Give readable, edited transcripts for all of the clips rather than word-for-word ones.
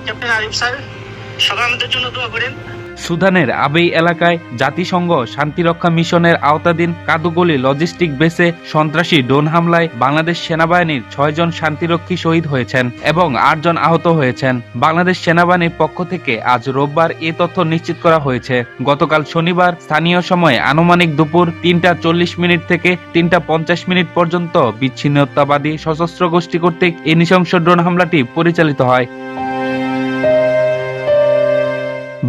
Captain Arif sir সবাই আমাদের জন্য দোয়া করেন। সুদানের আবেই এলাকায় জাতিসংঘ শান্তিরক্ষা মিশনের আওতাধীন কাদুগলি লজিস্টিক বেসে সন্ত্রাসী ড্রোন হামলায় বাংলাদেশ সেনাবাহিনীর 6 জন শান্তিরক্ষী শহীদ হয়েছেন এবং 8 জন আহত হয়েছেন। বাংলাদেশ সেনাবাহিনীর পক্ষ থেকে আজ রোববার এ তথ্য নিশ্চিত করা হয়েছে। গতকাল শনিবার স্থানীয় সময় আনুমানিক দুপুর 3:40 থেকে 3:50 পর্যন্ত বিচ্ছিন্নতাবাদী সশস্ত্র গোষ্ঠী কর্তৃক এই নৃশংস ড্রোন হামলাটি পরিচালিত হয়।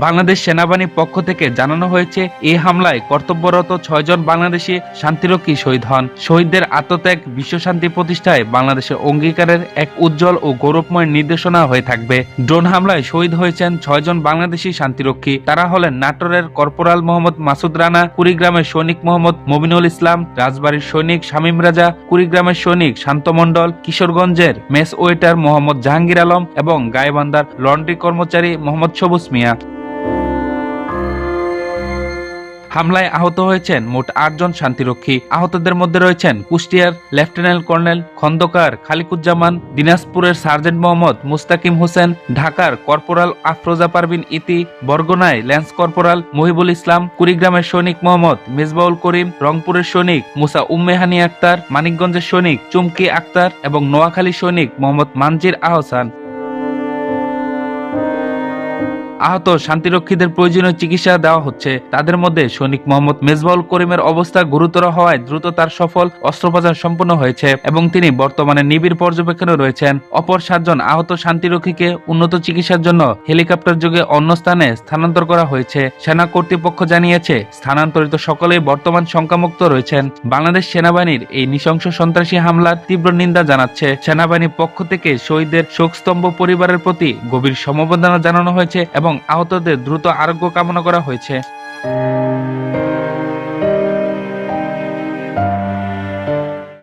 বাংলাদেশ সেনাবাহিনীর পক্ষ থেকে জানানো হয়েছে, এই হামলায় কর্তব্যরত 6 জন বাংলাদেশি শান্তিরক্ষী শহীদ হন। শহীদদের আত্মত্যাগ বিশ্বশান্তি প্রতিষ্ঠায় বাংলাদেশের অঙ্গীকারের এক উজ্জ্বল ও গৌরবময় নির্দেশনা হয়ে থাকবে। ড্রোন হামলায় শহীদ হয়েছেন 6 জন বাংলাদেশি শান্তিরক্ষী। তারা হলেন নাটোরের কর্পোরাল মোহাম্মদ মাসুদ রানা, কুড়িগ্রামের সৈনিক মোহাম্মদ মমিনুল ইসলাম, রাজবাড়ির সৈনিক শামীম রাজা, কুড়িগ্রামের সৈনিক শান্ত মণ্ডল, কিশোরগঞ্জের মেস ওয়েটার মোহাম্মদ জাহাঙ্গীর আলম এবং গাইবান্ধার লন্ড্রি কর্মচারী মোহাম্মদ সবুজ মিয়া। হামলায় আহত হয়েছেন মোট 8 জন শান্তিরক্ষী। আহতদের মধ্যে রয়েছেন কুষ্টিয়ার লেফটেন্যান্ট কর্নেল খন্দকার খালিকুজ্জামান, দিনাজপুরের সার্জেন্ট মোহাম্মদ মুস্তাকিম হোসেন, ঢাকার কর্পোরাল আফরোজা পারভিন ইতি, বরগুনায় ল্যান্স কর্পোরাল মহিবুল ইসলাম, কুড়িগ্রামের সৈনিক মোহাম্মদ মেজবাউল করিম, রংপুরের সৈনিক মুসা উম্মেহানি আক্তার, মানিকগঞ্জের সৈনিক চুমকি আক্তার এবং নোয়াখালী সৈনিক মোহাম্মদ মানজির আহসান। আহত শান্তিরক্ষীদের প্রয়োজনীয় চিকিৎসা দেওয়া হচ্ছে। তাদের মধ্যে সৈনিক মোহাম্মদ মেজবাউল করিমের অবস্থা গুরুতর হওয়ায় দ্রুত তার সফল অস্ত্রোপচার সম্পন্ন হয়েছে এবং তিনি বর্তমানে নিবিড় পর্যবেক্ষণে রয়েছেন। অপর 7 জন আহত শান্তিরক্ষীকে উন্নত চিকিৎসার জন্য হেলিকপ্টার যোগে অন্য স্থানে স্থানান্তর করা হয়েছে। সেনা কর্তৃপক্ষ জানিয়েছে, স্থানান্তরিত সকলেই বর্তমান শঙ্কামুক্ত রয়েছেন। বাংলাদেশ সেনাবাহিনীর এই নৃশংস সন্ত্রাসী হামলার তীব্র নিন্দা জানাচ্ছে। সেনাবাহিনীর পক্ষ থেকে শহীদদের শোকস্তম্ভ পরিবারের প্রতি গভীর সমবেদনা জানানো হয়েছে এবং আহতদের দ্রুত আরোগ্য কামনা করা হয়েছে।